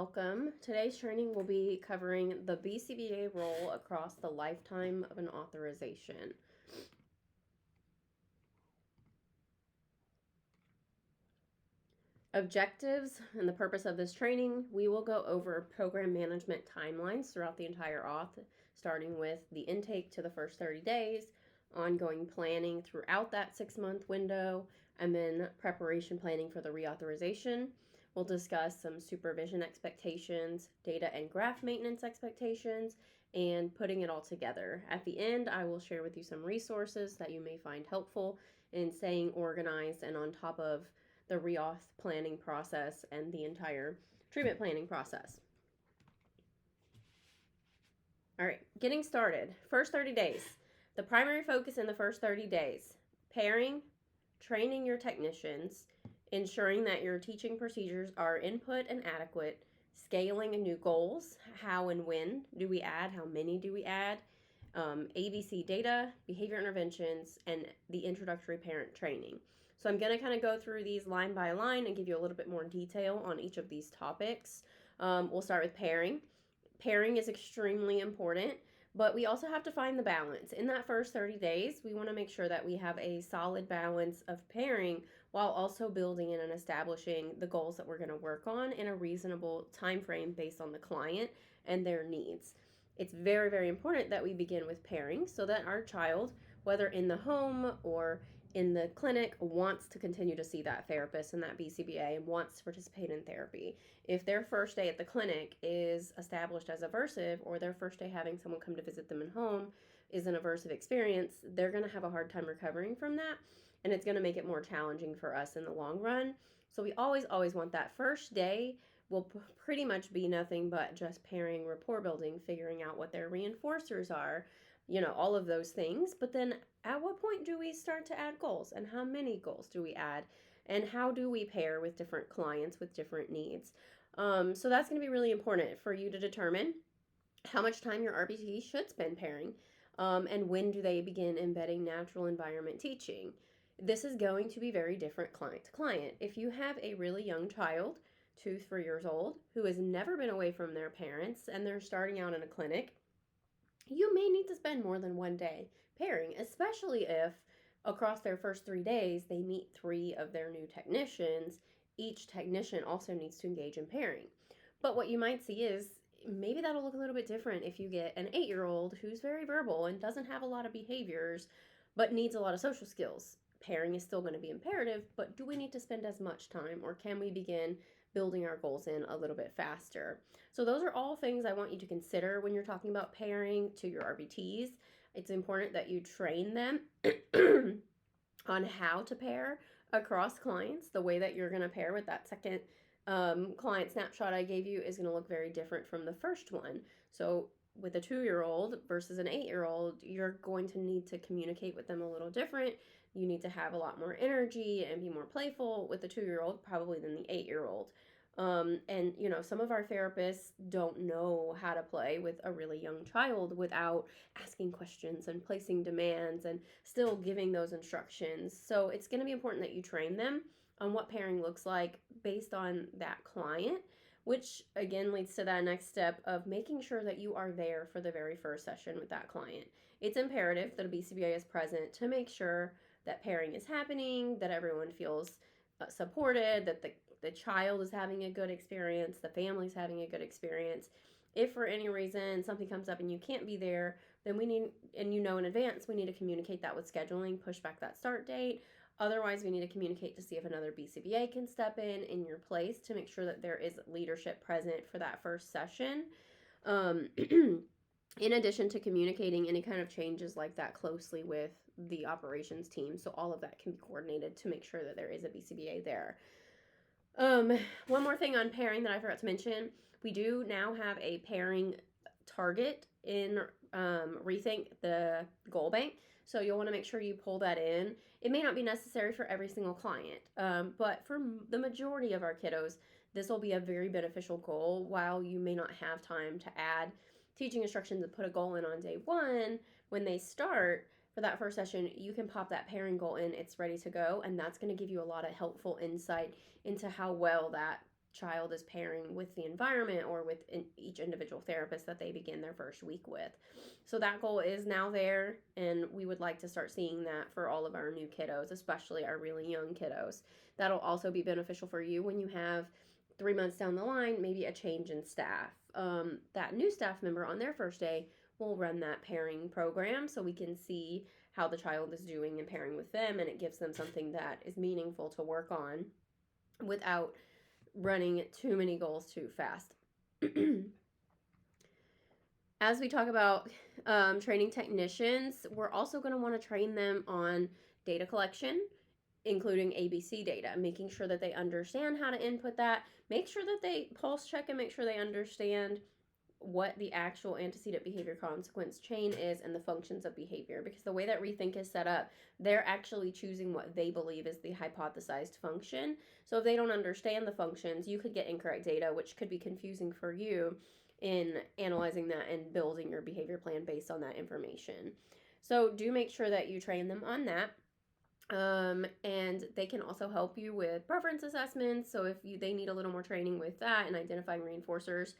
welcome. Today's training will be covering the BCBA role across the lifetime of an authorization. Objectives and the purpose of this training, we will go over program management timelines throughout the entire auth, starting with the intake to the first 30 days, ongoing planning throughout that 6-month window, and then preparation planning for the reauthorization. We'll discuss some supervision expectations, data and graph maintenance expectations, and putting it all together. At the end, I will share with you some resources that you may find helpful in staying organized and on top of the reauth planning process and the entire treatment planning process. All right, getting started. First 30 days. The primary focus in the first 30 days, pairing, training your technicians, ensuring that your teaching procedures are input and adequate, scaling new goals, how and when do we add, how many do we add, ABC data, behavior interventions, and the introductory parent training. So I'm going to kind of go through these line by line and give you a little bit more detail on each of these topics. We'll start with pairing. Pairing is extremely important, but we also have to find the balance. In that first 30 days, we want to make sure that we have a solid balance of pairing while also building in and establishing the goals that we're going to work on in a reasonable time frame based on the client and their needs. It's very, very important that we begin with pairing so that our child, whether in the home or in the clinic, wants to continue to see that therapist and that BCBA and wants to participate in therapy. If their first day at the clinic is established as aversive, or their first day having someone come to visit them in home is an aversive experience, they're going to have a hard time recovering from that, and it's going to make it more challenging for us in the long run. So we always want that first day will pretty much be nothing but just pairing, rapport building, figuring out what their reinforcers are, all of those things. But then at what point do we start to add goals, and how many goals do we add, and how do we pair with different clients with different needs? So that's going to be really important for you to determine how much time your RBT should spend pairing, and when do they begin embedding natural environment teaching. This is going to be very different client to client. If you have a really young child, 2-3 years old, who has never been away from their parents and they're starting out in a clinic, you may need to spend more than one day pairing, especially if across their first 3 days they meet 3 of their new technicians. Each technician also needs to engage in pairing. But what you might see is maybe that'll look a little bit different if you get an 8-year-old who's very verbal and doesn't have a lot of behaviors but needs a lot of social skills. Pairing is still going to be imperative, but do we need to spend as much time, or can we begin building our goals in a little bit faster? So those are all things I want you to consider when you're talking about pairing to your RBTs. It's important that you train them on how to pair across clients. The way that you're going to pair with that second client snapshot I gave you is going to look very different from the first one. So with a 2-year-old versus an 8-year-old, you're going to need to communicate with them a little different. You need to have a lot more energy and be more playful with the 2-year-old probably than the 8-year-old. And some of our therapists don't know how to play with a really young child without asking questions and placing demands and still giving those instructions. So it's going to be important that you train them on what pairing looks like based on that client, which again leads to that next step of making sure that you are there for the very first session with that client. It's imperative that a BCBA is present to make sure that pairing is happening, that everyone feels supported, that the child is having a good experience, the family's having a good experience. If for any reason something comes up and you can't be there, then we need, and in advance, we need to communicate that with scheduling, push back that start date. Otherwise, we need to communicate to see if another BCBA can step in your place to make sure that there is leadership present for that first session. In addition to communicating any kind of changes like that closely with the operations team, so all of that can be coordinated to make sure that there is a BCBA there. One more thing on pairing that I forgot to mention, we do now have a pairing target in Rethink the Goal Bank, so you'll want to make sure you pull that in. It may not be necessary for every single client, but for the majority of our kiddos, this will be a very beneficial goal. While you may not have time to add teaching instructions and put a goal in on day 1, when they start for that first session, you can pop that pairing goal in. It's ready to go, and that's going to give you a lot of helpful insight into how well that child is pairing with the environment or with each individual therapist that they begin their first week with. So that goal is now there, and we would like to start seeing that for all of our new kiddos, especially our really young kiddos. That'll also be beneficial for you when you have 3 months down the line, maybe a change in staff. That new staff member on their first day will run that pairing program so we can see how the child is doing and pairing with them, and it gives them something that is meaningful to work on without running too many goals too fast. As we talk about training technicians, we're also going to want to train them on data collection, including ABC data, making sure that they understand how to input that, make sure that they pulse check and make sure they understand what the actual antecedent behavior consequence chain is and the functions of behavior. Because the way that Rethink is set up, they're actually choosing what they believe is the hypothesized function. So if they don't understand the functions, you could get incorrect data, which could be confusing for you in analyzing that and building your behavior plan based on that information. So do make sure that you train them on that. And they can also help you with preference assessments. So if they need a little more training with that and identifying reinforcers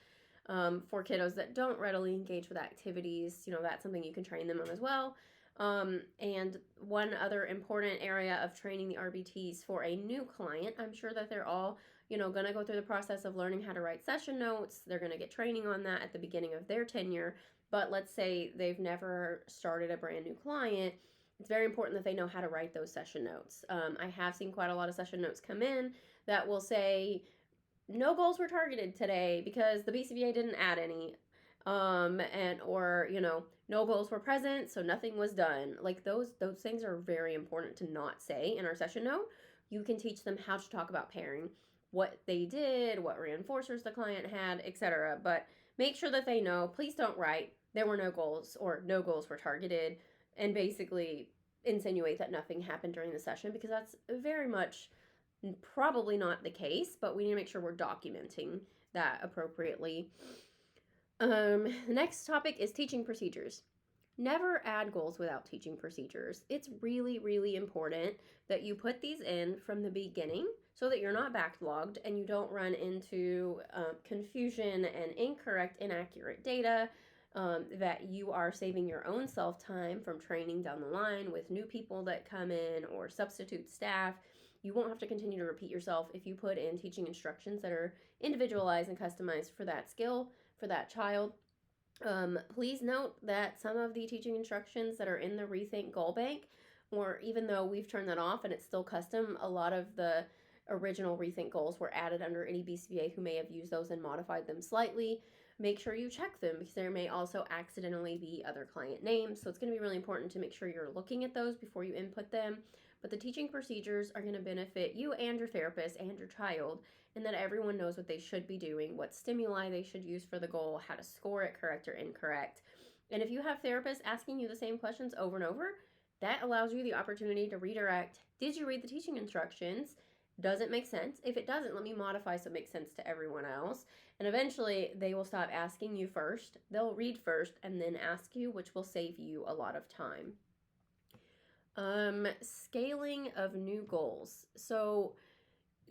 for kiddos that don't readily engage with activities, that's something you can train them on as well. And one other important area of training the RBTs for a new client, I'm sure that they're all, going to go through the process of learning how to write session notes. They're going to get training on that at the beginning of their tenure. But let's say they've never started a brand new client. It's very important that they know how to write those session notes. I have seen quite a lot of session notes come in that will say, no goals were targeted today because the BCBA didn't add any. Or no goals were present, so nothing was done. Like those things are very important to not say in our session note. You can teach them how to talk about pairing, what they did, what reinforcers the client had, etc. But make sure that they know, please don't write there were no goals or no goals were targeted, and basically insinuate that nothing happened during the session, because that's very much probably not the case, but we need to make sure we're documenting that appropriately. The next topic is teaching procedures. Never add goals without teaching procedures. It's really, really important that you put these in from the beginning so that you're not backlogged and you don't run into confusion and incorrect, inaccurate data, that you are saving your own self time from training down the line with new people that come in or substitute staff. You won't have to continue to repeat yourself if you put in teaching instructions that are individualized and customized for that skill, for that child. Please note that some of the teaching instructions that are in the Rethink Goal Bank, or even though we've turned that off and it's still custom, a lot of the original Rethink goals were added under any BCBA who may have used those and modified them slightly. Make sure you check them because there may also accidentally be other client names. So it's going to be really important to make sure you're looking at those before you input them. But the teaching procedures are going to benefit you and your therapist and your child, and that everyone knows what they should be doing, what stimuli they should use for the goal, how to score it correct or incorrect. And if you have therapists asking you the same questions over and over, that allows you the opportunity to redirect. Did you read the teaching instructions? Does it make sense? If it doesn't, let me modify so it makes sense to everyone else. And eventually they will stop asking you first. They'll read first and then ask you, which will save you a lot of time. Scaling of new goals. So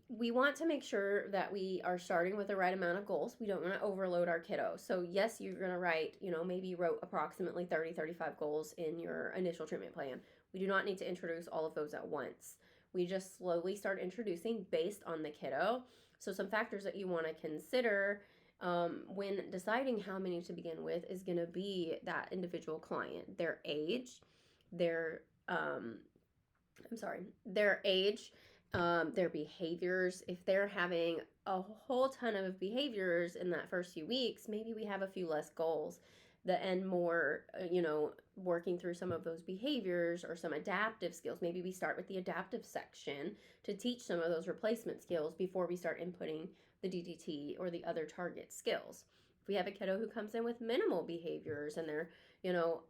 we want to make sure that we are starting with the right amount of goals. We don't want to overload our kiddo. So yes, you're going to write, maybe you wrote approximately 30, 35 goals in your initial treatment plan. We do not need to introduce all of those at once. We just slowly start introducing based on the kiddo. So some factors that you want to consider when deciding how many to begin with is going to be that individual client, their age, their behaviors. If they're having a whole ton of behaviors in that first few weeks, maybe we have a few less goals and more, working through some of those behaviors or some adaptive skills. Maybe we start with the adaptive section to teach some of those replacement skills before we start inputting the DTT or the other target skills. If we have a kiddo who comes in with minimal behaviors and they're,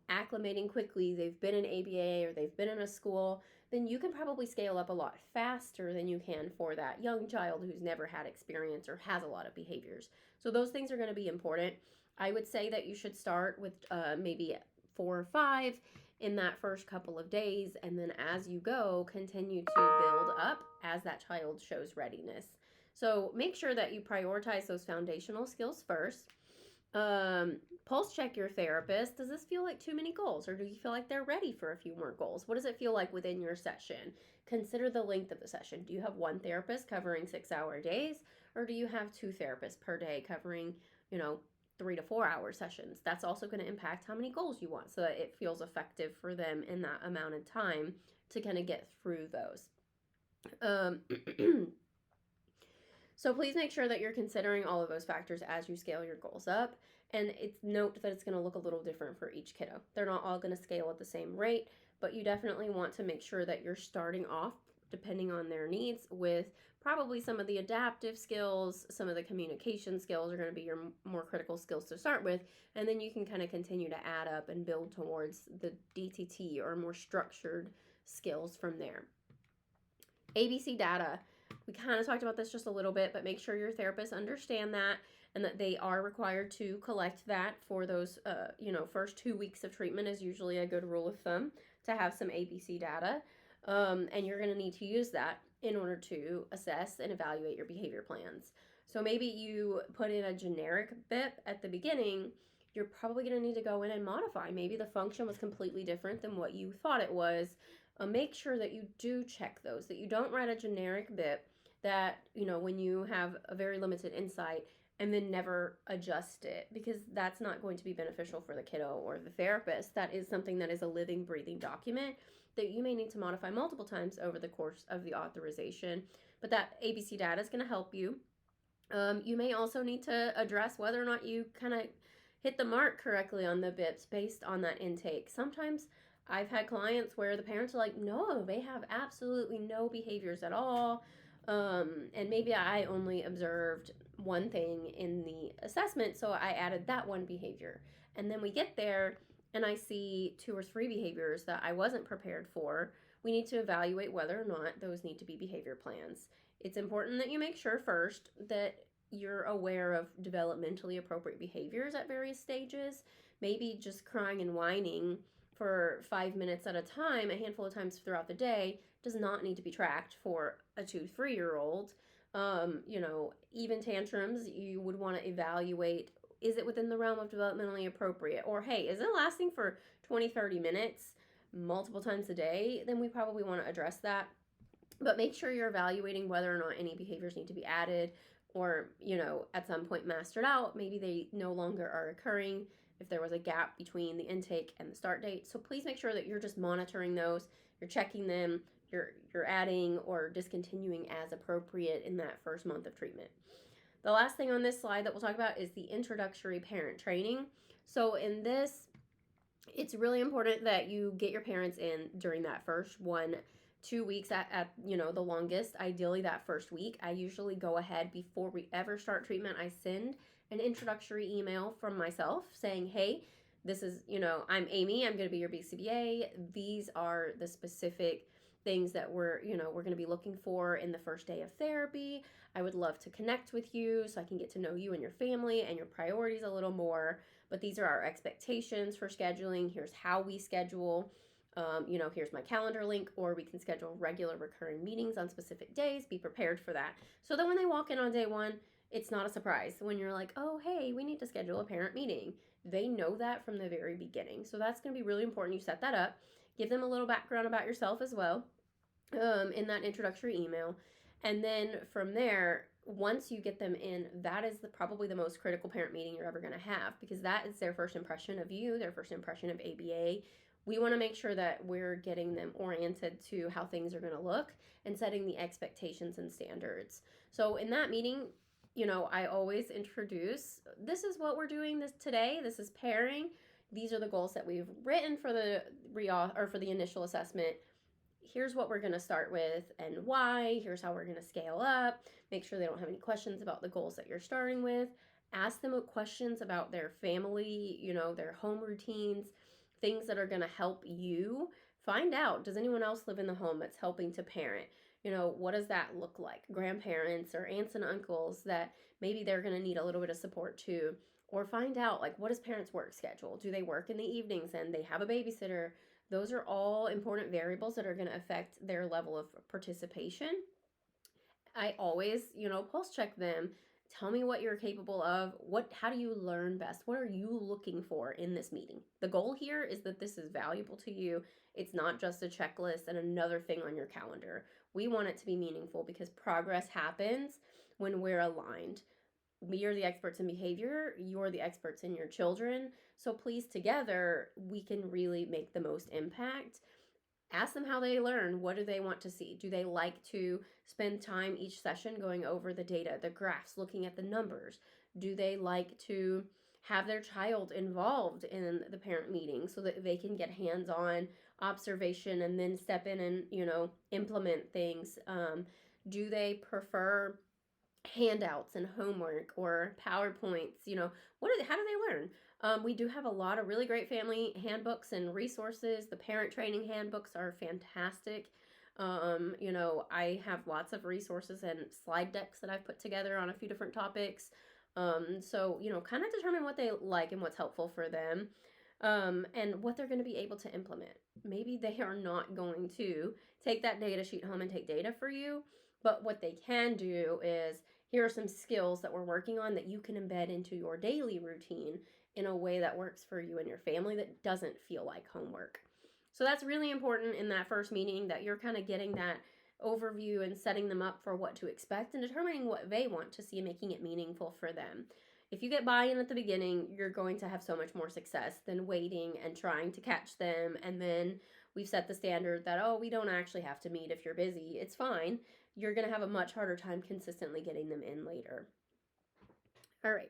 acclimating quickly, they've been in ABA or they've been in a school, then you can probably scale up a lot faster than you can for that young child who's never had experience or has a lot of behaviors. So those things are going to be important. I would say that you should start with maybe 4 or 5 in that first couple of days, and then as you go, continue to build up as that child shows readiness. So make sure that you prioritize those foundational skills first. Pulse check your therapist. Does this feel like too many goals, or do you feel like they're ready for a few more goals? What does it feel like within your session? Consider the length of the session. Do you have one therapist covering 6-hour days, or do you have two therapists per day covering, 3 to 4 hour sessions? That's also going to impact how many goals you want so that it feels effective for them in that amount of time to kind of get through those. So please make sure that you're considering all of those factors as you scale your goals up. And note that it's going to look a little different for each kiddo. They're not all going to scale at the same rate, but you definitely want to make sure that you're starting off, depending on their needs, with probably some of the adaptive skills, some of the communication skills are going to be your more critical skills to start with, and then you can kind of continue to add up and build towards the DTT or more structured skills from there. ABC data. We kind of talked about this just a little bit, but make sure your therapists understand that and that they are required to collect that for those, first 2 weeks of treatment is usually a good rule of thumb to have some ABC data. And you're going to need to use that in order to assess and evaluate your behavior plans. So maybe you put in a generic BIP at the beginning. You're probably going to need to go in and modify. Maybe the function was completely different than what you thought it was. Make sure that you do check those, that you don't write a generic BIP that, when you have a very limited insight and then never adjust it, because that's not going to be beneficial for the kiddo or the therapist. That is something that is a living, breathing document that you may need to modify multiple times over the course of the authorization. But that ABC data is going to help you. You may also need to address whether or not you kind of hit the mark correctly on the BIPs based on that intake. Sometimes I've had clients where the parents are like, no, they have absolutely no behaviors at all. And maybe I only observed one thing in the assessment, so I added that one behavior. And then we get there and I see 2 or 3 behaviors that I wasn't prepared for. We need to evaluate whether or not those need to be behavior plans. It's important that you make sure first that you're aware of developmentally appropriate behaviors at various stages. Maybe just crying and whining for 5 minutes at a time, a handful of times throughout the day, does not need to be tracked for a 2-3-year-old. Even tantrums, you would want to evaluate, is it within the realm of developmentally appropriate? Or, hey, is it lasting for 20-30 minutes multiple times a day? Then we probably want to address that. But make sure you're evaluating whether or not any behaviors need to be added or, at some point mastered out. Maybe they no longer are occurring if there was a gap between the intake and the start date. So please make sure that you're just monitoring those, you're checking them, you're adding or discontinuing as appropriate in that first month of treatment. The last thing on this slide that we'll talk about is the introductory parent training. So in this, it's really important that you get your parents in during that first 1-2 weeks at the longest. Ideally that first week. I usually go ahead before we ever start treatment. I send an introductory email from myself saying, hey, this is, I'm Amy, I'm going to be your BCBA. These are the specific things that we're going to be looking for in the first day of therapy. I would love to connect with you so I can get to know you and your family and your priorities a little more. But these are our expectations for scheduling. Here's how we schedule. Here's my calendar link, or we can schedule regular recurring meetings on specific days. Be prepared for that. So that when they walk in on day 1, it's not a surprise when you're like, oh, hey, we need to schedule a parent meeting. They know that from the very beginning. So that's going to be really important. You set that up. Give them a little background about yourself as well in that introductory email. And then from there, once you get them in, that is probably the most critical parent meeting you're ever going to have, because that is their first impression of you, their first impression of ABA. We want to make sure that we're getting them oriented to how things are going to look and setting the expectations and standards. So in that meeting, I always introduce, this is what we're doing today. This is pairing. These are the goals that we've written for the initial assessment. Here's what we're going to start with and why. Here's how we're going to scale up. Make sure they don't have any questions about the goals that you're starting with. Ask them questions about their family, their home routines, things that are going to help you. Find out, does anyone else live in the home that's helping to parent? What does that look like? Grandparents or aunts and uncles that maybe they're going to need a little bit of support too. Or find out, what is parents' work schedule? Do they work in the evenings and they have a babysitter? Those are all important variables that are going to affect their level of participation. I always, pulse check them. Tell me what you're capable of. How do you learn best? What are you looking for in this meeting? The goal here is that this is valuable to you. It's not just a checklist and another thing on your calendar. We want it to be meaningful because progress happens when we're aligned. We are the experts in behavior. You're the experts in your children. So please, together, we can really make the most impact. Ask them how they learn. What do they want to see? Do they like to spend time each session going over the data, the graphs, looking at the numbers? Do they like to have their child involved in the parent meeting so that they can get hands-on observation and then step in and, implement things? Do they prefer handouts and homework or PowerPoints? How do they learn? We do have a lot of really great family handbooks and resources. The parent training handbooks are fantastic. I have lots of resources and slide decks that I've put together on a few different topics. So, kind of determine what they like and what's helpful for them, and what they're going to be able to implement. Maybe they are not going to take that data sheet home and take data for you, but what they can do is, here are some skills that we're working on that you can embed into your daily routine in a way that works for you and your family that doesn't feel like homework. So that's really important in that first meeting, that you're kind of getting that overview and setting them up for what to expect and determining what they want to see and making it meaningful for them. If you get buy-in at the beginning, you're going to have so much more success than waiting and trying to catch them. And then we've set the standard that, we don't actually have to meet if you're busy. It's fine. You're going to have a much harder time consistently getting them in later. All right.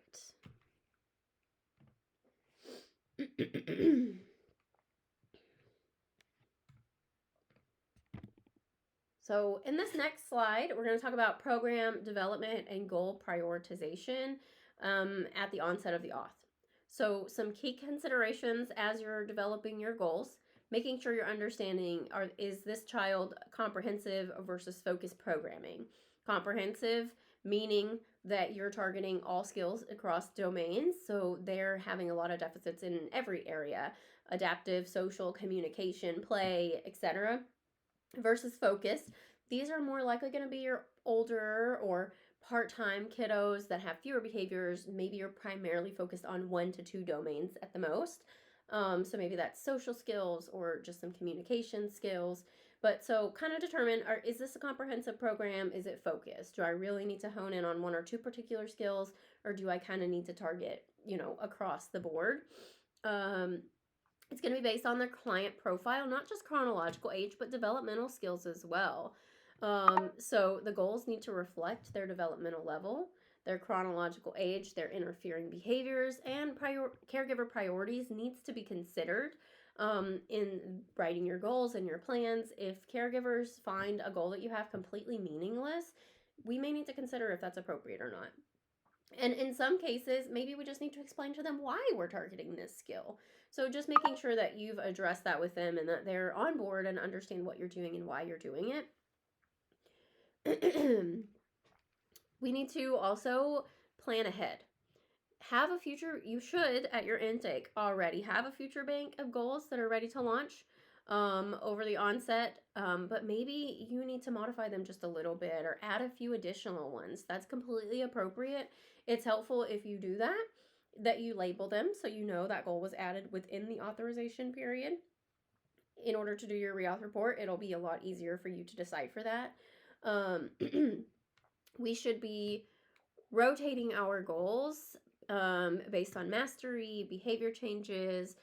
So in this next slide, we're going to talk about program development and goal prioritization at the onset of the auth. So some key considerations as you're developing your goals: making sure you're understanding, is this child comprehensive versus focused programming? Comprehensive meaning that you're targeting all skills across domains, so they're having a lot of deficits in every area: adaptive, social, communication, play, etc. Versus focused, these are more likely going to be your older or part-time kiddos that have fewer behaviors. Maybe you're primarily focused on 1 to 2 domains at the most. So maybe that's social skills or just some communication skills. But so kind of determine, is this a comprehensive program? Is it focused? Do I really need to hone in on 1 or 2 particular skills, or do I kind of need to target, across the board? It's going to be based on their client profile, not just chronological age, but developmental skills as well. So the goals need to reflect their developmental level, their chronological age, their interfering behaviors, and caregiver priorities needs to be considered in writing your goals and your plans. If caregivers find a goal that you have completely meaningless, we may need to consider if that's appropriate or not. And in some cases, maybe we just need to explain to them why we're targeting this skill. So just making sure that you've addressed that with them and that they're on board and understand what you're doing and why you're doing it. We need to also plan ahead. You should, at your intake already, have a future bank of goals that are ready to launch over the onset, but maybe you need to modify them just a little bit or add a few additional ones. That's completely appropriate. It's helpful if you do that you label them so you know that goal was added within the authorization period. In order to do your reauth report, it'll be a lot easier for you to decipher that. We should be rotating our goals based on mastery, behavior changes,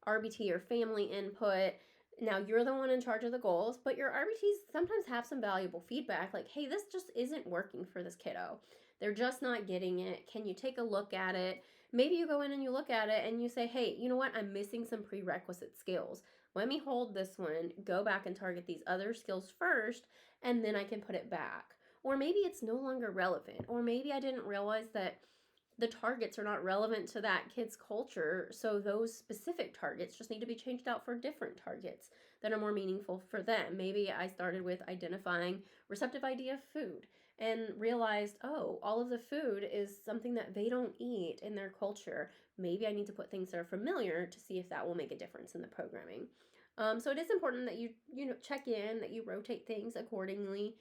RBT or family input. Now, you're the one in charge of the goals, but your RBTs sometimes have some valuable feedback, like, hey, this just isn't working for this kiddo. They're just not getting it. Can you take a look at it? Maybe you go in and you look at it and you say, hey, you know what? I'm missing some prerequisite skills. Let me hold this one, go back and target these other skills first, and then I can put it back. Or maybe it's no longer relevant. Or maybe I didn't realize that the targets are not relevant to that kid's culture, so those specific targets just need to be changed out for different targets that are more meaningful for them. Maybe I started with identifying receptive idea of food and realized, all of the food is something that they don't eat in their culture. Maybe I need to put things that are familiar to see if that will make a difference in the programming. So it is important that you check in, that you rotate things accordingly.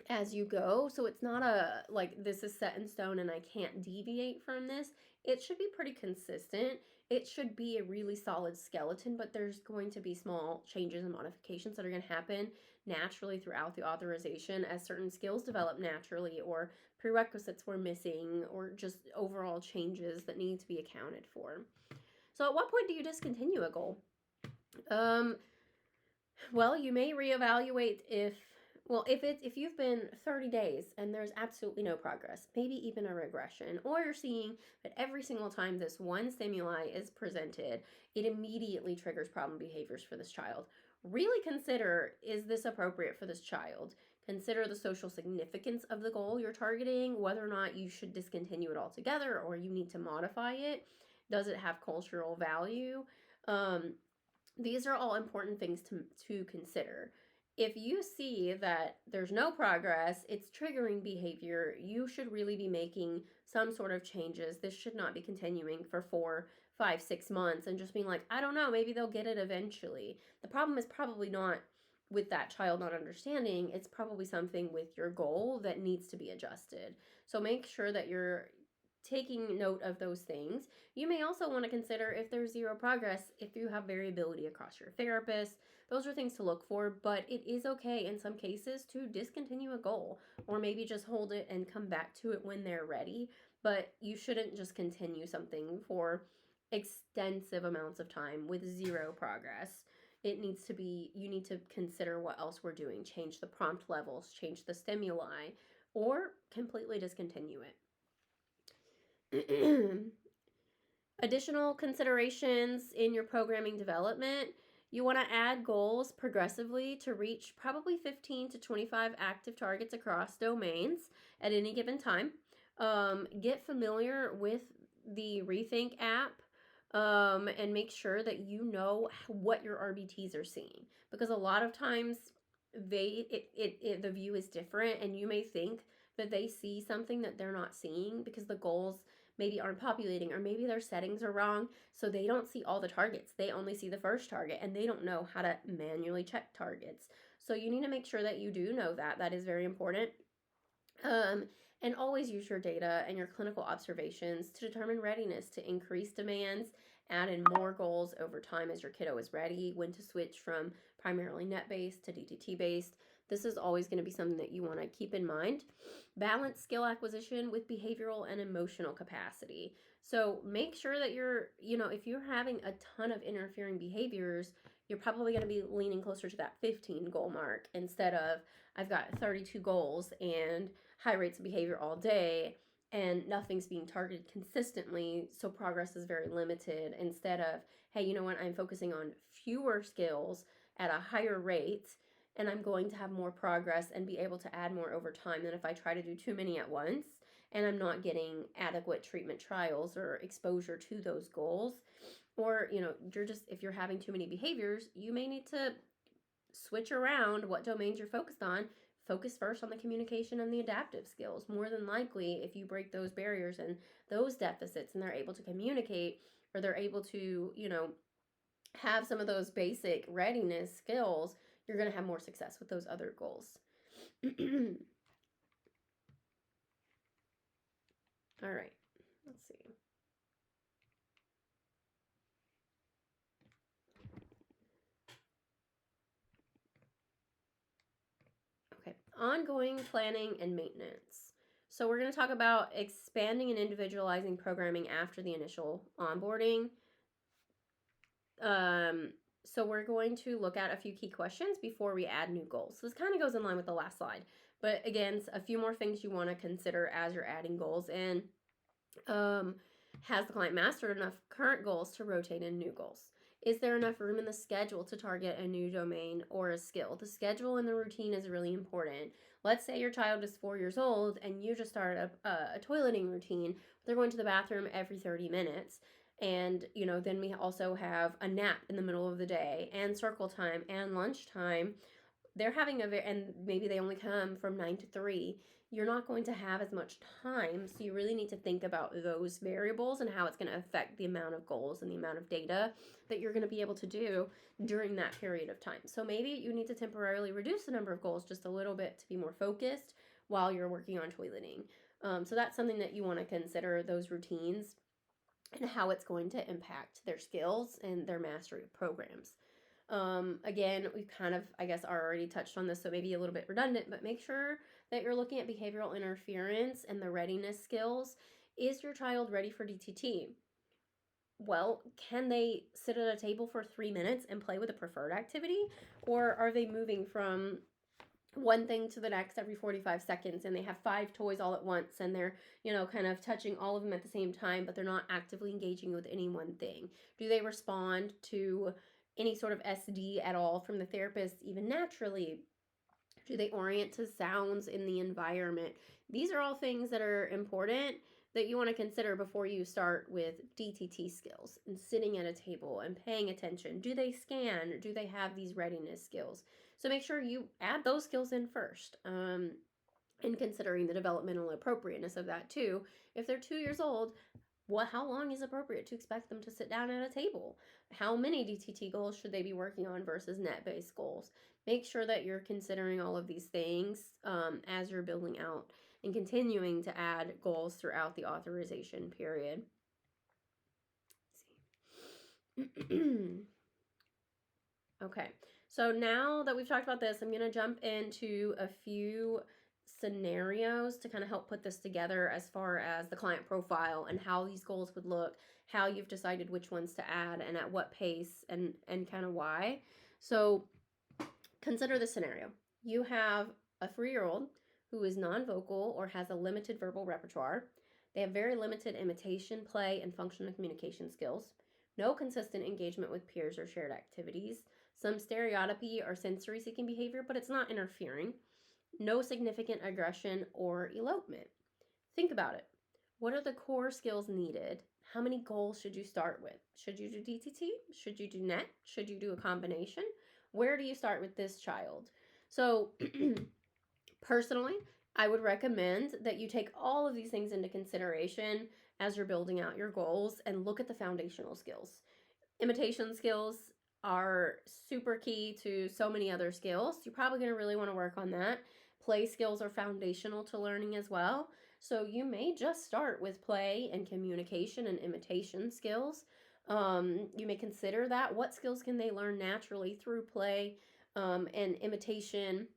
as you go. So it's not like this is set in stone and I can't deviate from this. It should be pretty consistent. It should be a really solid skeleton, but there's going to be small changes and modifications that are going to happen naturally throughout the authorization as certain skills develop naturally, or prerequisites were missing, or just overall changes that need to be accounted for. So at what point do you discontinue a goal? Well, you may reevaluate if you've been 30 days and there's absolutely no progress, maybe even a regression, or you're seeing that every single time this one stimuli is presented, it immediately triggers problem behaviors for this child. Really consider, is this appropriate for this child? Consider the social significance of the goal you're targeting, whether or not you should discontinue it altogether or you need to modify it. Does it have cultural value? These are all important things to consider. If you see that there's no progress, it's triggering behavior, you should really be making some sort of changes. This should not be continuing for 4, 5, 6 months and just being like, I don't know, maybe they'll get it eventually. The problem is probably not with that child not understanding. It's probably something with your goal that needs to be adjusted. So make sure that you're taking note of those things. You may also want to consider if there's zero progress, if you have variability across your therapist. Those are things to look for, but it is okay in some cases to discontinue a goal or maybe just hold it and come back to it when they're ready. But you shouldn't just continue something for extensive amounts of time with zero progress. It needs to be, you need to consider what else we're doing, change the prompt levels, change the stimuli, or completely discontinue it. Additional considerations in your programming development. You want to add goals progressively to reach probably 15 to 25 active targets across domains at any given time. Get familiar with the Rethink app and make sure that you know what your RBTs are seeing, because a lot of times the view is different and you may think that they see something that they're not seeing because the goals maybe aren't populating, or maybe their settings are wrong, so they don't see all the targets. They only see the first target and they don't know how to manually check targets. So you need to make sure that you do know that. That is very important. And always use your data and your clinical observations to determine readiness to increase demands, add in more goals over time as your kiddo is ready, when to switch from primarily net-based to DTT-based. This is always going to be something that you want to keep in mind. Balance skill acquisition with behavioral and emotional capacity. So make sure that if you're having a ton of interfering behaviors, you're probably going to be leaning closer to that 15 goal mark instead of I've got 32 goals and high rates of behavior all day and nothing's being targeted consistently, so progress is very limited, instead of, hey, you know what, I'm focusing on fewer skills at a higher rate and I'm going to have more progress and be able to add more over time than if I try to do too many at once and I'm not getting adequate treatment trials or exposure to those goals. Or, if you're having too many behaviors, you may need to switch around what domains you're focused on. Focus first on the communication and the adaptive skills. More than likely, if you break those barriers and those deficits and they're able to communicate, or they're able to, have some of those basic readiness skills, you're going to have more success with those other goals. All right, let's see. Okay, ongoing planning and maintenance. So we're going to talk about expanding and individualizing programming after the initial onboarding. So we're going to look at a few key questions before we add new goals. So this kind of goes in line with the last slide. But again, a few more things you want to consider as you're adding goals in. Has the client mastered enough current goals to rotate in new goals? Is there enough room in the schedule to target a new domain or a skill? The schedule and the routine is really important. Let's say your child is 4 years old and you just started a toileting routine. They're going to the bathroom every 30 minutes. And, then we also have a nap in the middle of the day and circle time and lunchtime. They're having and maybe they only come from 9 to 3. you're not going to have as much time. So you really need to think about those variables and how it's going to affect the amount of goals and the amount of data that you're going to be able to do during that period of time. So maybe you need to temporarily reduce the number of goals just a little bit to be more focused while you're working on toileting. So that's something that you want to consider, those routines and how it's going to impact their skills and their mastery of programs. Again, we've kind of, I guess, already touched on this, so maybe a little bit redundant, but make sure that you're looking at behavioral interference and the readiness skills. Is your child ready for DTT? Well, can they sit at a table for 3 minutes and play with a preferred activity? Or are they moving from one thing to the next every 45 seconds and they have 5 toys all at once and they're, kind of touching all of them at the same time, but they're not actively engaging with any one thing? Do they respond to any sort of SD at all from the therapist, even naturally? Do they orient to sounds in the environment? These are all things that are important that you want to consider before you start with DTT skills and sitting at a table and paying attention. Do they scan? Do they have these readiness skills? So make sure you add those skills in first. And considering the developmental appropriateness of that too. If they're 2 years old, how long is appropriate to expect them to sit down at a table? How many DTT goals should they be working on versus net-based goals? Make sure that you're considering all of these things as you're building out and continuing to add goals throughout the authorization period. Okay, so now that we've talked about this, I'm going to jump into a few scenarios to kind of help put this together as far as the client profile and how these goals would look, how you've decided which ones to add and at what pace and kind of why. So consider the scenario. You have a 3-year-old who is non-vocal or has a limited verbal repertoire. They have very limited imitation, play, and functional communication skills. No consistent engagement with peers or shared activities. Some stereotypy or sensory-seeking behavior, but it's not interfering. No significant aggression or elopement. Think about it. What are the core skills needed? How many goals should you start with? Should you do DTT? Should you do NET? Should you do a combination? Where do you start with this child? So personally, I would recommend that you take all of these things into consideration as you're building out your goals and look at the foundational skills. Imitation skills are super key to so many other skills. You're probably going to really want to work on that. Play skills are foundational to learning as well. So you may just start with play and communication and imitation skills. You may consider that. What skills can they learn naturally through play and imitation?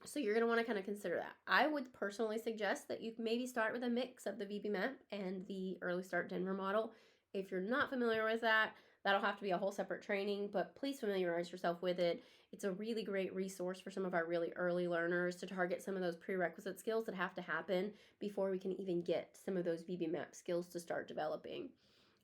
So you're going to want to kind of consider that. I would personally suggest that you maybe start with a mix of the VB-MAP and the Early Start Denver model. If you're not familiar with that, that'll have to be a whole separate training, but please familiarize yourself with it. It's a really great resource for some of our really early learners to target some of those prerequisite skills that have to happen before we can even get some of those VB-MAP skills to start developing.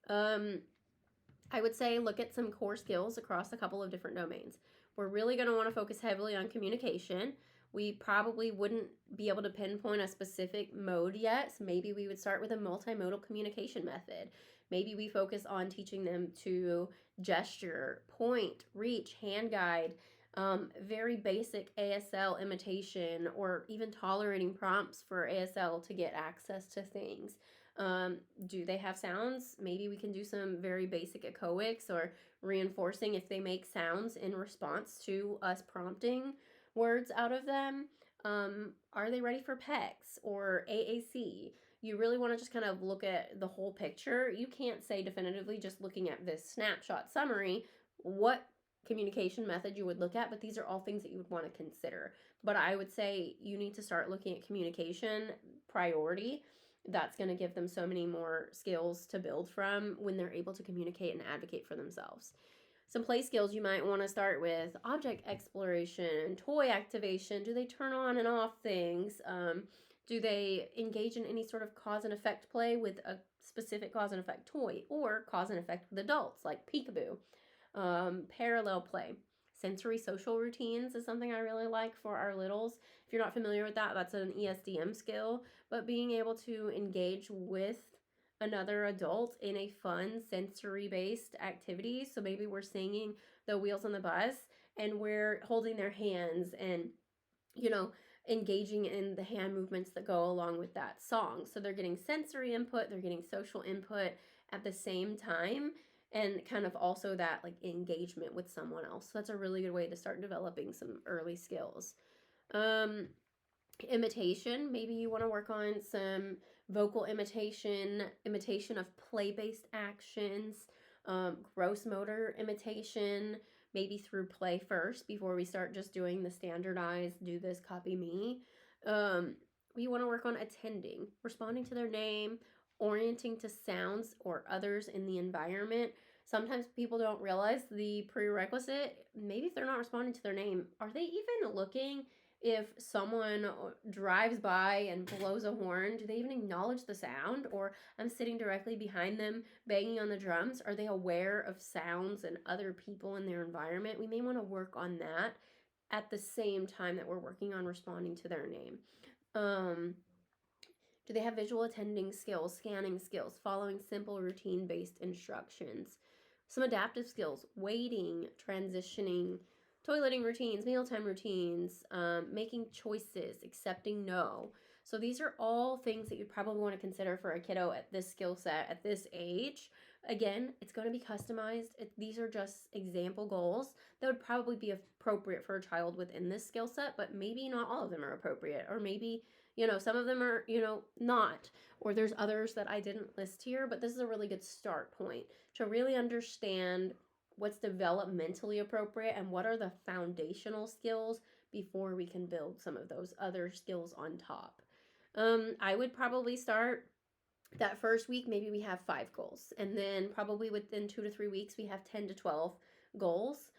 I would say look at some core skills across a couple of different domains. We're really going to want to focus heavily on communication. We probably wouldn't be able to pinpoint a specific mode yet. So maybe we would start with a multimodal communication method. Maybe we focus on teaching them to gesture, point, reach, hand guide, very basic ASL imitation, or even tolerating prompts for ASL to get access to things. Do they have sounds? Maybe we can do some very basic echoics or reinforcing if they make sounds in response to us prompting words out of them. Are they ready for PECs or AAC? You really want to just kind of look at the whole picture. You can't say definitively just looking at this snapshot summary what communication method you would look at, but these are all things that you would want to consider. But I would say you need to start looking at communication priority. That's going to give them so many more skills to build from when they're able to communicate and advocate for themselves. Some play skills you might want to start with: object exploration, toy activation. Do they turn on and off things? Do they engage in any sort of cause and effect play with a specific cause and effect toy, or cause and effect with adults like peekaboo? Parallel play. Sensory social routines is something I really like for our littles. If you're not familiar with that, that's an ESDM skill, but being able to engage with another adult in a fun sensory-based activity. So maybe we're singing the Wheels on the Bus and we're holding their hands and, engaging in the hand movements that go along with that song. So they're getting sensory input, they're getting social input at the same time, and kind of also that like engagement with someone else. So that's a really good way to start developing some early skills. Imitation, maybe you want to work on some vocal imitation of play-based actions, gross motor imitation, maybe through play first before we start just doing the standardized do this, copy me. We want to work on attending, responding to their name, orienting to sounds or others in the environment. Sometimes people don't realize the prerequisite. Maybe if they're not responding to their name, are they even looking? If someone drives by and blows a horn, do they even acknowledge the sound? Or I'm sitting directly behind them banging on the drums, are they aware of sounds and other people in their environment? We may want to work on that at the same time that we're working on responding to their name. Do they have visual attending skills, scanning skills, following simple routine-based instructions? Some adaptive skills, waiting, transitioning, toileting routines, mealtime routines, making choices, accepting no. So these are all things that you'd probably want to consider for a kiddo at this skill set, at this age. Again, it's going to be customized. These are just example goals that would probably be appropriate for a child within this skill set, but maybe not all of them are appropriate, or maybe some of them are, not, or there's others that I didn't list here, but this is a really good start point to really understand what's developmentally appropriate and what are the foundational skills before we can build some of those other skills on top. I would probably start that first week, maybe we have 5 goals, and then probably within 2 to 3 weeks we have 10 to 12 goals.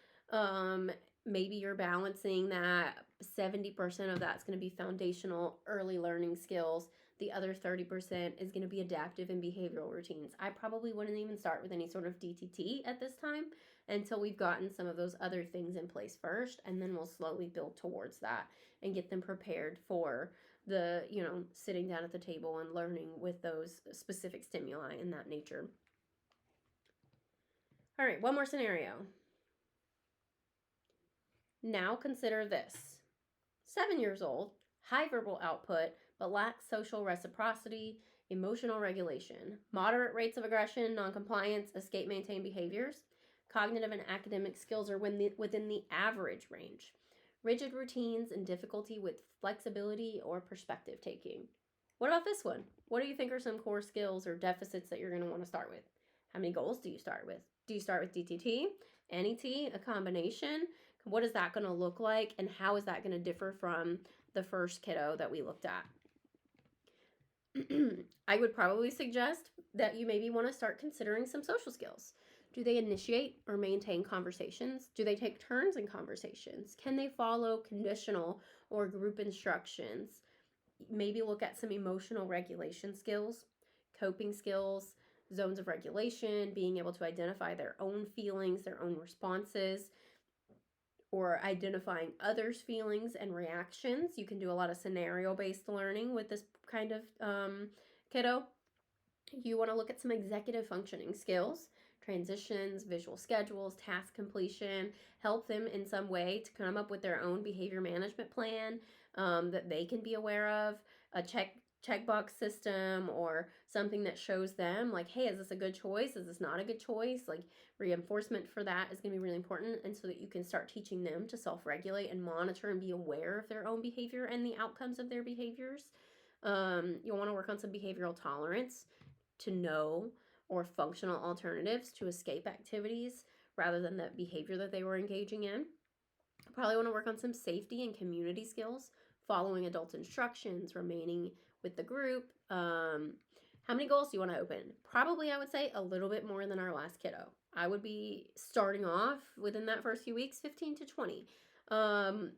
Maybe you're balancing that 70% of that's going to be foundational early learning skills. The other 30% is going to be adaptive and behavioral routines. I probably wouldn't even start with any sort of DTT at this time until we've gotten some of those other things in place first, and then we'll slowly build towards that and get them prepared for the, sitting down at the table and learning with those specific stimuli in that nature. All right, one more scenario. Now consider this. 7 years old, high verbal output, but lacks social reciprocity, emotional regulation, moderate rates of aggression, noncompliance, escape maintain behaviors. Cognitive and academic skills are within the average range. Rigid routines and difficulty with flexibility or perspective taking. What about this one? What do you think are some core skills or deficits that you're going to want to start with? How many goals do you start with? Do you start with DTT, NET, a combination? What is that going to look like, and how is that going to differ from the first kiddo that we looked at? I would probably suggest that you maybe want to start considering some social skills. Do they initiate or maintain conversations? Do they take turns in conversations? Can they follow conditional or group instructions? Maybe look at some emotional regulation skills, coping skills, zones of regulation, being able to identify their own feelings, their own responses, or identifying others' feelings and reactions. You can do a lot of scenario-based learning with this kind of kiddo. You want to look at some executive functioning skills, transitions, visual schedules, task completion, help them in some way to come up with their own behavior management plan that they can be aware of, a checkbox system or something that shows them like, hey, is this a good choice? Is this not a good choice? Like reinforcement for that is going to be really important, and so that you can start teaching them to self-regulate and monitor and be aware of their own behavior and the outcomes of their behaviors. You'll want to work on some behavioral tolerance to know or functional alternatives to escape activities rather than the behavior that they were engaging in. Probably want to work on some safety and community skills, following adult instructions, remaining with the group. How many goals do you want to open? Probably, I would say, a little bit more than our last kiddo. I would be starting off within that first few weeks, 15 to 20,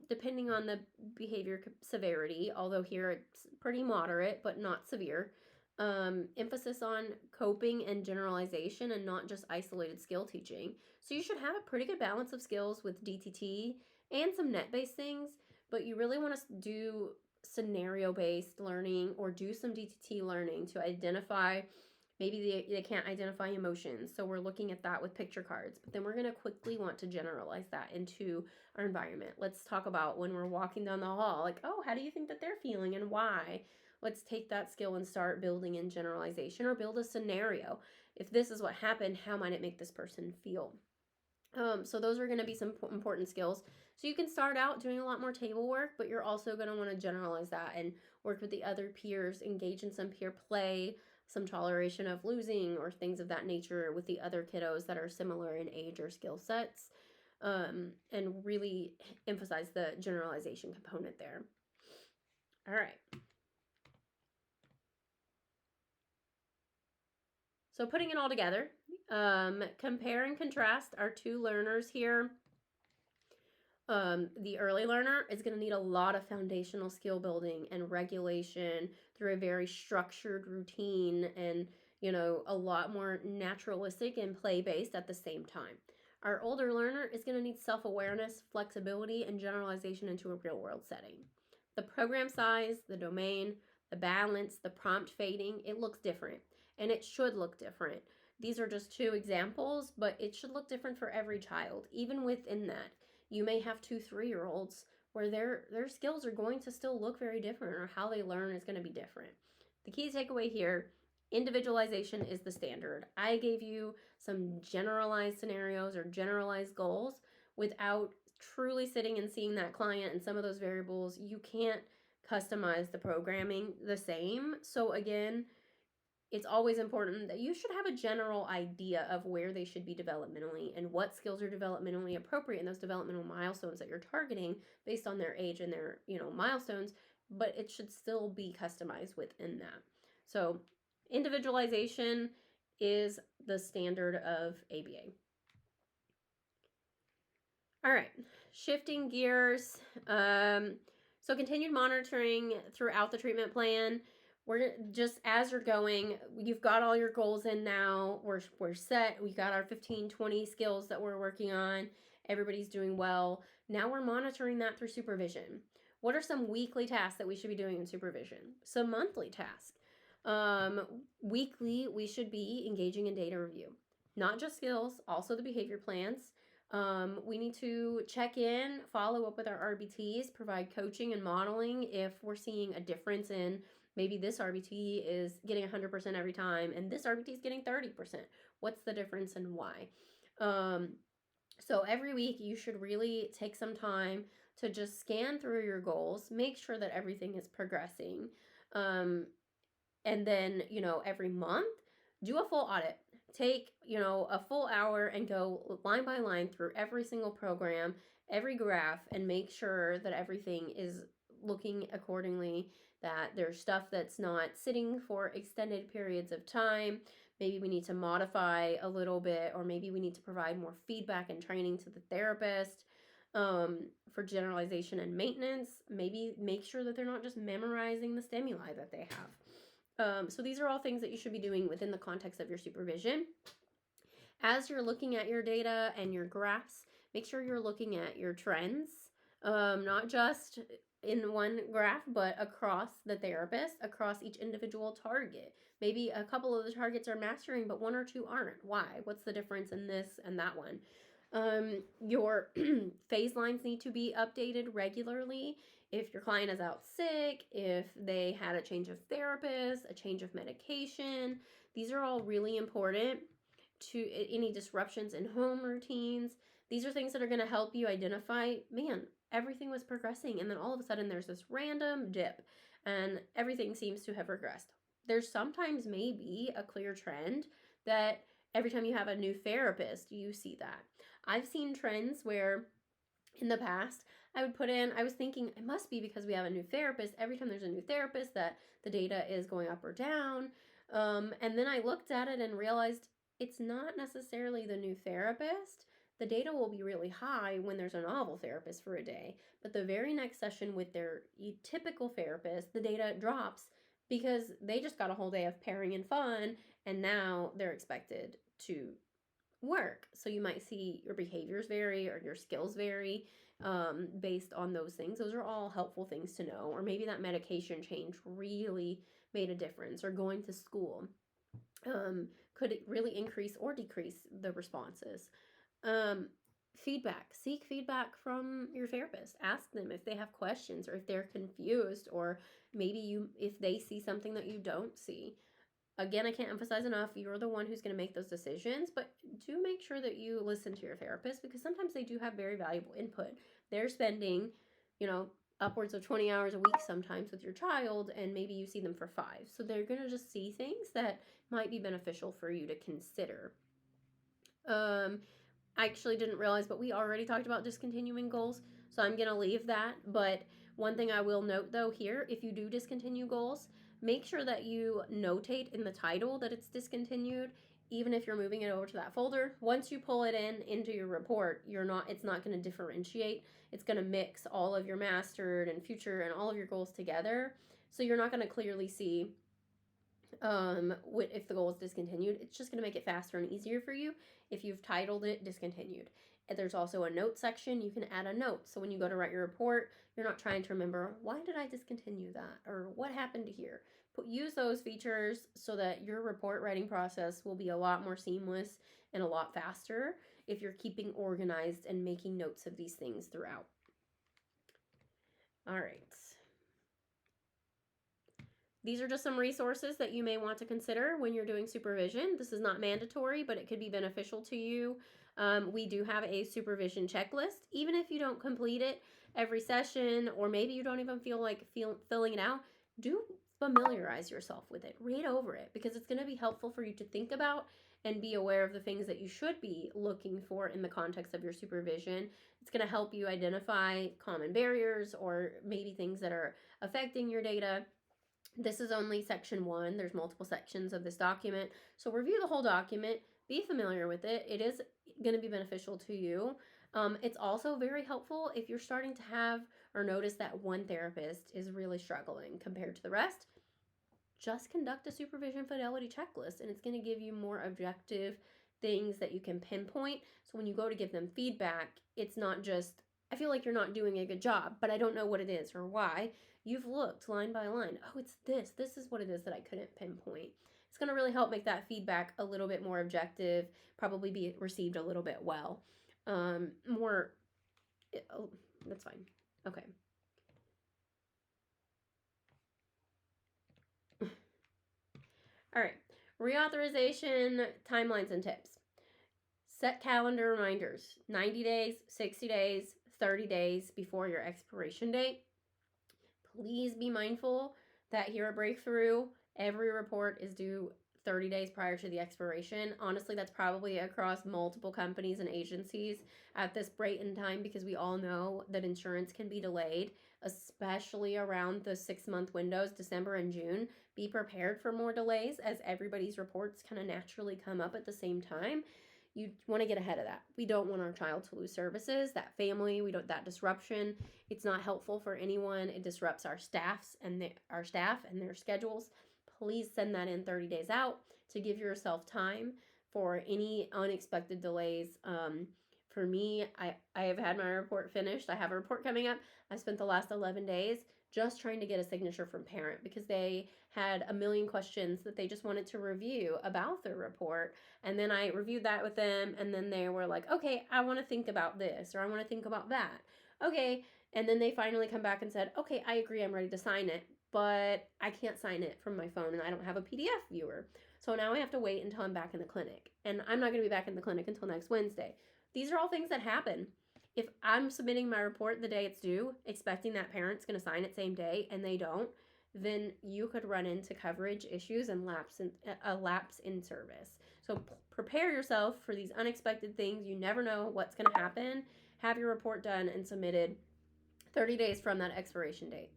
depending on the behavior severity, although here it's pretty moderate, but not severe. Emphasis on coping and generalization and not just isolated skill teaching. So you should have a pretty good balance of skills with DTT and some net-based things, but you really want to do scenario-based learning or do some DTT learning to identify Maybe they can't identify emotions, so we're looking at that with picture cards. But then we're going to quickly want to generalize that into our environment. Let's talk about when we're walking down the hall, like, oh, how do you think that they're feeling and why? Let's take that skill and start building in generalization, or build a scenario. If this is what happened, how might it make this person feel? So those are going to be some important skills. So you can start out doing a lot more table work, but you're also going to want to generalize that and work with the other peers, engage in some peer play, some toleration of losing, or things of that nature with the other kiddos that are similar in age or skill sets, and really emphasize the generalization component there. All right. So putting it all together, compare and contrast our two learners here. The early learner is going to need a lot of foundational skill building and regulation through a very structured routine, and, you know, a lot more naturalistic and play-based at the same time. Our older learner is going to need self-awareness, flexibility, and generalization into a real-world setting. The program size, the domain, the balance, the prompt fading, it looks different, and it should look different. These are just two examples, but it should look different for every child. Even within that, you may have 2 3-year-olds where their skills are going to still look very different, or how they learn is going to be different. The key takeaway here, individualization is the standard. I gave you some generalized scenarios or generalized goals. Without truly sitting and seeing that client and some of those variables, you can't customize the programming the same. So again, it's always important that you should have a general idea of where they should be developmentally and what skills are developmentally appropriate in those developmental milestones that you're targeting based on their age and their, you know, milestones, but it should still be customized within that. So individualization is the standard of ABA. All right, shifting gears. So continued monitoring throughout the treatment plan. We're just, as you're going, you've got all your goals in now. We're set. We got our 15, 20 skills that we're working on. Everybody's doing well. Now we're monitoring that through supervision. What are some weekly tasks that we should be doing in supervision? Some monthly tasks. Weekly, we should be engaging in data review. Not just skills, also the behavior plans. We need to check in, follow up with our RBTs, provide coaching and modeling if we're seeing a difference in maybe this RBT is getting 100% every time and this RBT is getting 30%. What's the difference and why? So every week you should really take some time to just scan through your goals, make sure that everything is progressing. And then, you know, every month, do a full audit. Take, you know, a full hour and go line by line through every single program, every graph, and make sure that everything is looking accordingly, that there's stuff that's not sitting for extended periods of time. Maybe we need to modify a little bit, or maybe we need to provide more feedback and training to the therapist. For generalization and maintenance, maybe make sure that they're not just memorizing the stimuli that they have. So these are all things that you should be doing within the context of your supervision. As you're looking at your data and your graphs, make sure you're looking at your trends, not just in one graph, but across the therapist, across each individual target. Maybe a couple of the targets are mastering, but 1 or 2 aren't. Why? What's the difference in this and that one? Your phase lines need to be updated regularly. If your client is out sick, if they had a change of therapist, a change of medication, these are all really important. To any disruptions in home routines. These are things that are going to help you identify, man, everything was progressing, and then all of a sudden there's this random dip and everything seems to have regressed. There's sometimes maybe a clear trend that every time you have a new therapist, you see that. I've seen trends where in the past, I was thinking it must be because we have a new therapist. Every time there's a new therapist that the data is going up or down. And then I looked at it and realized it's not necessarily the new therapist. The data will be really high when there's a novel therapist for a day. But the very next session with their typical therapist, the data drops because they just got a whole day of pairing and fun, and now they're expected to work. So you might see your behaviors vary or your skills vary based on those things. Those are all helpful things to know. Or maybe that medication change really made a difference, or going to school. could it really increase or decrease the responses. Um, Feedback. Seek feedback from your therapist. Ask them if they have questions or if they're confused, or maybe if they see something that you don't see. Again, I can't emphasize enough, you're the one who's going to make those decisions, but do make sure that you listen to your therapist, because sometimes they do have very valuable input. They're spending, upwards of 20 hours a week sometimes with your child, and maybe you see them for 5. So they're going to just see things that might be beneficial for you to consider. I actually didn't realize, but we already talked about discontinuing goals, so I'm going to leave that. But one thing I will note, though, here, if you do discontinue goals, make sure that you notate in the title that it's discontinued, even if you're moving it over to that folder. Once you pull it into your report, it's not going to differentiate. It's going to mix all of your mastered and future and all of your goals together. So you're not going to clearly see if the goal is discontinued. It's just going to make it faster and easier for you if you've titled it discontinued. And there's also a note section. You can add a note, so when you go to write your report, you're not trying to remember, why did I discontinue that, or what happened here. Use those features so that your report writing process will be a lot more seamless and a lot faster if you're keeping organized and making notes of these things throughout. All right. These are just some resources that you may want to consider when you're doing supervision. This is not mandatory, but it could be beneficial to you. We do have a supervision checklist. Even if you don't complete it every session, or maybe you don't even feel like filling it out, do familiarize yourself with it. Read over it, because it's going to be helpful for you to think about and be aware of the things that you should be looking for in the context of your supervision. It's going to help you identify common barriers or maybe things that are affecting your data. This is only section 1. There's multiple sections of this document. So review the whole document. Be familiar with it. It is going to be beneficial to you. It's also very helpful if you're starting to have or notice that one therapist is really struggling compared to the rest. Just conduct a supervision fidelity checklist, and it's going to give you more objective things that you can pinpoint. So when you go to give them feedback, it's not just, I feel like you're not doing a good job, but I don't know what it is or why. You've looked line by line. Oh, it's this. This is what it is that I couldn't pinpoint. It's going to really help make that feedback a little bit more objective, probably be received a little bit well. That's fine. Okay. All right. Reauthorization timelines and tips. Set calendar reminders, 90 days, 60 days, 30 days before your expiration date. Please be mindful that here at Breakthrough, every report is due 30 days prior to the expiration. Honestly, that's probably across multiple companies and agencies at this rate in time, because we all know that insurance can be delayed, especially around the 6-month windows, December and June. Be prepared for more delays, as everybody's reports kind of naturally come up at the same time. You want to get ahead of that. We don't want our child to lose services, that family, that disruption. It's not helpful for anyone. It disrupts our staff and their schedules. Please send that in 30 days out to give yourself time for any unexpected delays. For me, I have had my report finished. I have a report coming up. I spent the last 11 days just trying to get a signature from parent, because they had a million questions that they just wanted to review about their report. And then I reviewed that with them, and then they were like, okay, I want to think about this, or I want to think about that. Okay. And then they finally come back and said, okay, I agree, I'm ready to sign it, but I can't sign it from my phone, and I don't have a PDF viewer. So now I have to wait until I'm back in the clinic, and I'm not going to be back in the clinic until next Wednesday. These are all things that happen. If I'm submitting my report the day it's due, expecting that parent's going to sign it same day, and they don't, then you could run into coverage issues and a lapse in service. So prepare yourself for these unexpected things. You never know what's going to happen. Have your report done and submitted 30 days from that expiration date.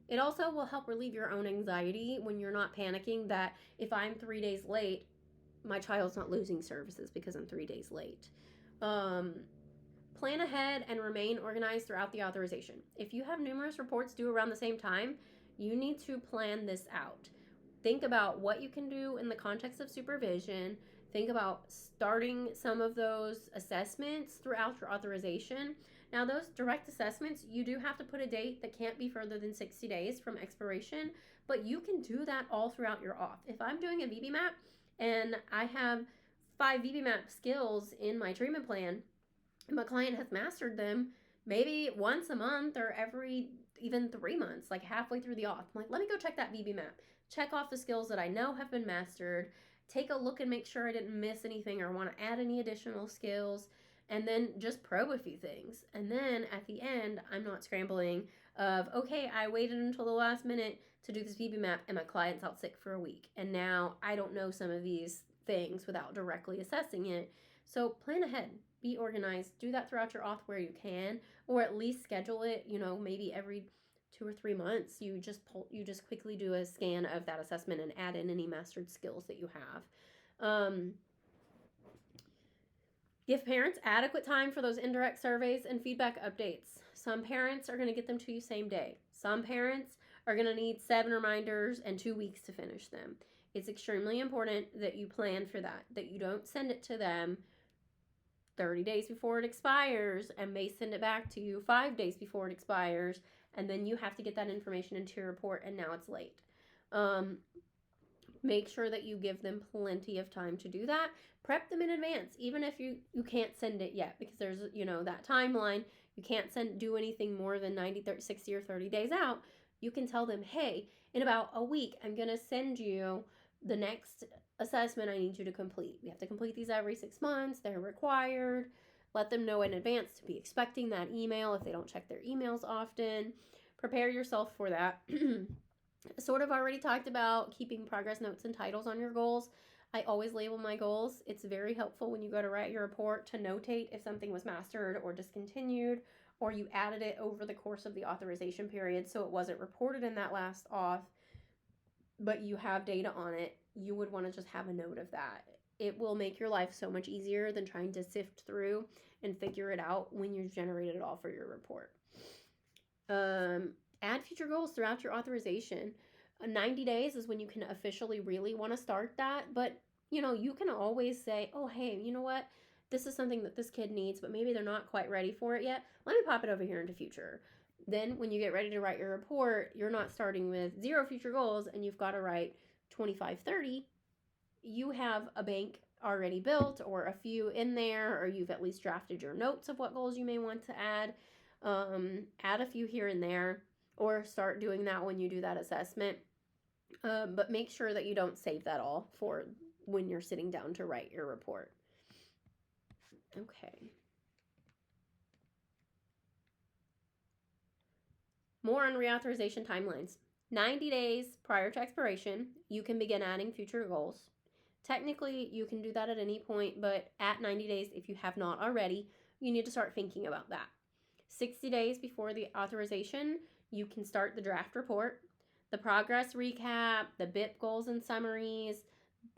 It also will help relieve your own anxiety when you're not panicking that if I'm 3 days late, my child's not losing services because I'm 3 days late. Plan ahead and remain organized throughout the authorization. If you have numerous reports due around the same time, you need to plan this out. Think about what you can do in the context of supervision. Think about starting some of those assessments throughout your authorization. Now, those direct assessments, you do have to put a date that can't be further than 60 days from expiration, but you can do that all throughout your auth. If I'm doing a BB map and I have 5 BBMAP skills in my treatment plan, and my client has mastered them maybe once a month or every even 3 months, like halfway through the auth. I'm like, let me go check that BBMAP. Check off the skills that I know have been mastered. Take a look and make sure I didn't miss anything or want to add any additional skills. And then just probe a few things. And then at the end, I'm not scrambling of, okay, I waited until the last minute to do this BBMAP and my client's out sick for a week. And now I don't know some of these things without directly assessing it. So plan ahead. Be organized. Do that throughout your auth where you can, or at least schedule it, maybe every 2 or 3 months. You just quickly do a scan of that assessment and add in any mastered skills that you have. Give parents adequate time for those indirect surveys and feedback updates. Some parents are going to get them to you same day. Some parents are going to need 7 reminders and 2 weeks to finish them. It's extremely important that you plan for that you don't send it to them 30 days before it expires and may send it back to you 5 days before it expires, and then you have to get that information into your report and now it's late. Make sure that you give them plenty of time to do that. Prep them in advance, even if you can't send it yet, because there's that timeline. You can't do anything more than 90, 30, 60, or 30 days out. You can tell them, hey, in about a week, I'm going to send you the next assessment I need you to complete. We have to complete these every 6 months. They're required. Let them know in advance to be expecting that email if they don't check their emails often. Prepare yourself for that. Sort of already talked about keeping progress notes and titles on your goals. I always label my goals. It's very helpful when you go to write your report to notate if something was mastered or discontinued, or you added it over the course of the authorization period so it wasn't reported in that last auth, but you have data on it. You would want to just have a note of that. It will make your life so much easier than trying to sift through and figure it out when you've generated it all for your report. Add future goals throughout your authorization. 90 days is when you can officially really want to start that, but you can always say, oh, hey, you know what? This is something that this kid needs, but maybe they're not quite ready for it yet. Let me pop it over here into future. Then when you get ready to write your report, you're not starting with 0 future goals and you've got to write 25, 30. You have a bank already built or a few in there, or you've at least drafted your notes of what goals you may want to add. Add a few here and there, or start doing that when you do that assessment. But make sure that you don't save that all for when you're sitting down to write your report. Okay. More on reauthorization timelines. 90 days prior to expiration, you can begin adding future goals. Technically, you can do that at any point, but at 90 days, if you have not already, you need to start thinking about that. 60 days before the authorization, you can start the draft report, the progress recap, the BIP goals and summaries.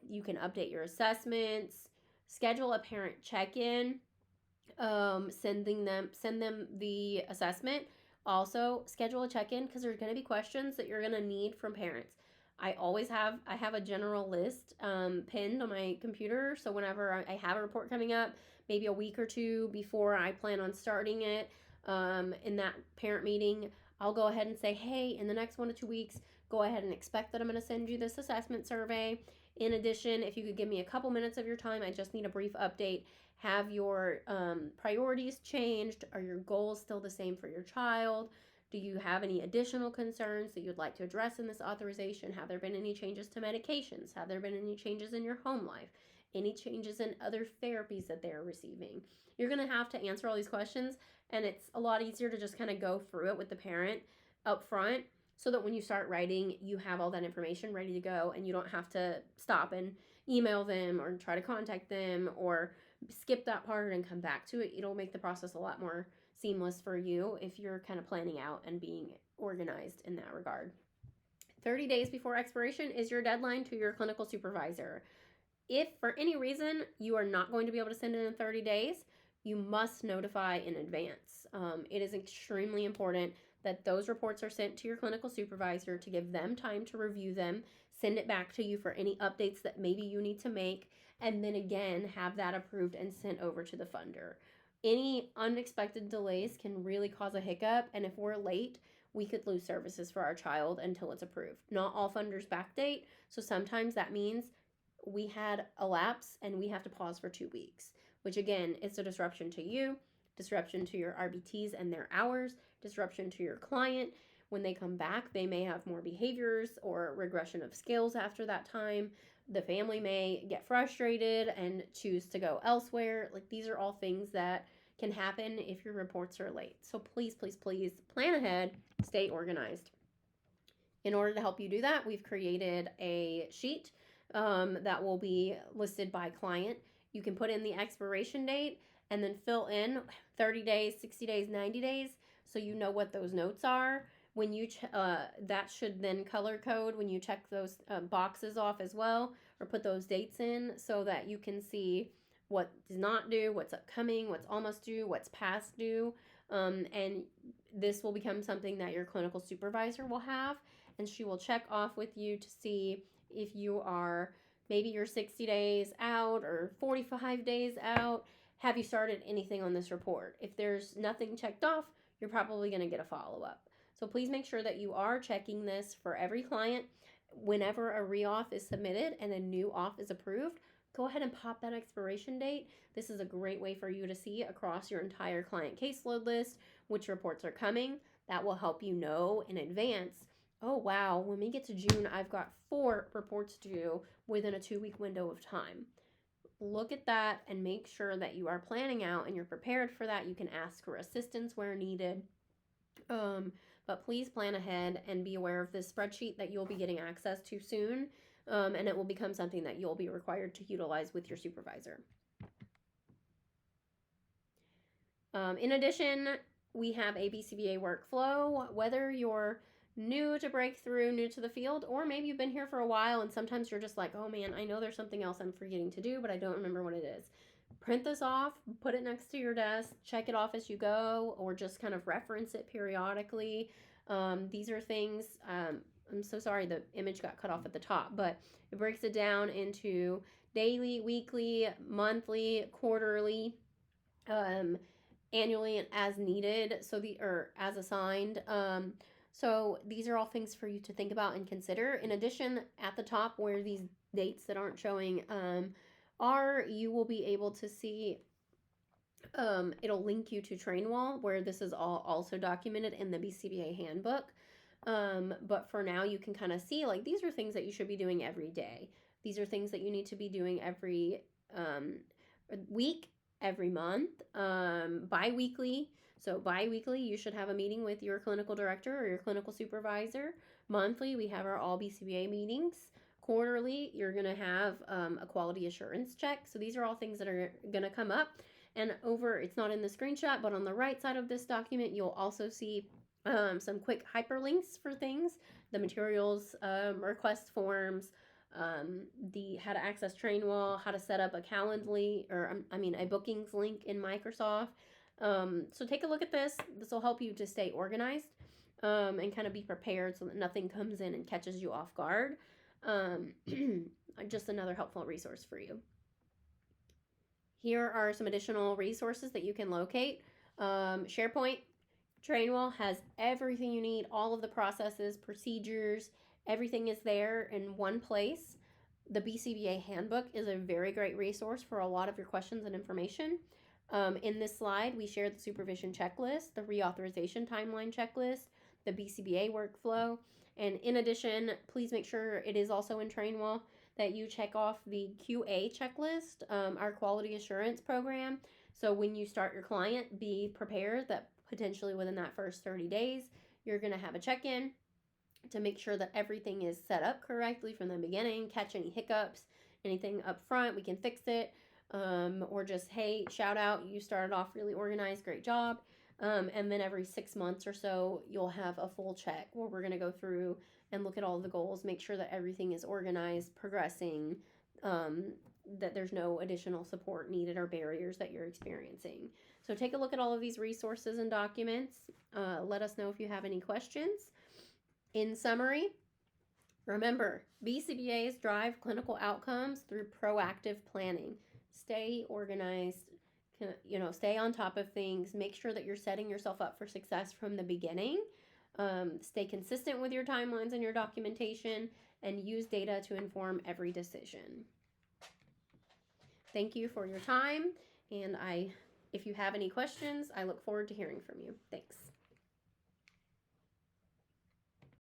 You can update your assessments, schedule a parent check-in, send them the assessment. Also, schedule a check-in because there's going to be questions that you're going to need from parents. I have a general list pinned on my computer, so whenever I have a report coming up, maybe a week or 2 before I plan on starting it, in that parent meeting, I'll go ahead and say, hey, in the next 1 to 2 weeks, go ahead and expect that I'm going to send you this assessment survey. In addition, if you could give me a couple minutes of your time, I just need a brief update. Have your priorities changed? Are your goals still the same for your child? Do you have any additional concerns that you'd like to address in this authorization? Have there been any changes to medications? Have there been any changes in your home life? Any changes in other therapies that they're receiving? You're going to have to answer all these questions, and it's a lot easier to just kind of go through it with the parent up front so that when you start writing, you have all that information ready to go and you don't have to stop and email them or try to contact them or skip that part and come back to it. It'll make the process a lot more seamless for you if you're kind of planning out and being organized in that regard. 30 days before expiration is your deadline to your clinical supervisor. If for any reason you are not going to be able to send it in 30 days, you must notify in advance. It is extremely important that those reports are sent to your clinical supervisor to give them time to review them, send it back to you for any updates that maybe you need to make, and then again have that approved and sent over to the funder. Any unexpected delays can really cause a hiccup, and if we're late, we could lose services for our child until it's approved. Not all funders backdate, so sometimes that means we had a lapse and we have to pause for 2 weeks, which again, is a disruption to you, disruption to your RBTs and their hours, disruption to your client. When they come back, they may have more behaviors or regression of skills after that time. The family may get frustrated and choose to go elsewhere. Like, these are all things that can happen if your reports are late. So please, please, please plan ahead, stay organized. In order to help you do that, we've created a sheet that will be listed by client. You can put in the expiration date and then fill in 30 days, 60 days, 90 days, so you know what those notes are. When you that should then color code when you check those boxes off as well, or put those dates in so that you can see what is not due, what's upcoming, what's almost due, what's past due. And this will become something that your clinical supervisor will have, and she will check off with you to see if you are, maybe you're 60 days out or 45 days out. Have you started anything on this report? If there's nothing checked off, you're probably going to get a follow-up. So please make sure that you are checking this for every client. Whenever a re-auth is submitted and a new auth is approved, go ahead and pop that expiration date. This is a great way for you to see across your entire client caseload list which reports are coming. That will help you know in advance, oh wow, when we get to June, I've got 4 reports due within a 2-week window of time. Look at that and make sure that you are planning out and you're prepared for that. You can ask for assistance where needed. But please plan ahead and be aware of this spreadsheet that you'll be getting access to soon, and it will become something that you'll be required to utilize with your supervisor. In addition, we have a BCBA workflow. Whether you're new to Breakthrough, new to the field, or maybe you've been here for a while and sometimes you're just like, oh man, I know there's something else I'm forgetting to do, but I don't remember what it is. Print this off, put it next to your desk, check it off as you go, or just kind of reference it periodically. These are things, I'm so sorry the image got cut off at the top, but it breaks it down into daily, weekly, monthly, quarterly, annually, and as needed, or as assigned. So these are all things for you to think about and consider. In addition, at the top where these dates that aren't showing you will be able to see, it'll link you to TrainWall, where this is all also documented in the BCBA handbook. But for now, you can kind of see, like, these are things that you should be doing every day. These are things that you need to be doing every week, every month, bi-weekly. So bi-weekly, you should have a meeting with your clinical director or your clinical supervisor. Monthly, we have our all BCBA meetings. Quarterly, you're going to have a quality assurance check. So these are all things that are going to come up. And it's not in the screenshot, but on the right side of this document, you'll also see some quick hyperlinks for things, the materials, request forms, the how to access TrainWall, how to set up a Calendly, a bookings link in Microsoft. So take a look at this. This will help you to stay organized and kind of be prepared so that nothing comes in and catches you off guard. Just another helpful resource for you. Here are some additional resources that you can locate. SharePoint. TrainWall has everything you need, all of the processes, procedures, everything is there in one place. The BCBA handbook is a very great resource for a lot of your questions and information. In this slide, we share the supervision checklist, the reauthorization timeline checklist, the BCBA workflow, and in addition, please make sure it is also in TrainWall that you check off the QA checklist, our quality assurance program. So when you start your client, be prepared that potentially within that first 30 days, you're going to have a check-in to make sure that everything is set up correctly from the beginning, catch any hiccups, anything up front, we can fix it, or just, hey, shout out, you started off really organized, great job. And then every 6 months or so, you'll have a full check where we're going to go through and look at all the goals, make sure that everything is organized, progressing, that there's no additional support needed or barriers that you're experiencing. So take a look at all of these resources and documents. Let us know if you have any questions. In summary, remember, BCBAs drive clinical outcomes through proactive planning. Stay organized, stay on top of things, make sure that you're setting yourself up for success from the beginning. Stay consistent with your timelines and your documentation, and use data to inform every decision. Thank you for your time, and if you have any questions, I look forward to hearing from you. Thanks.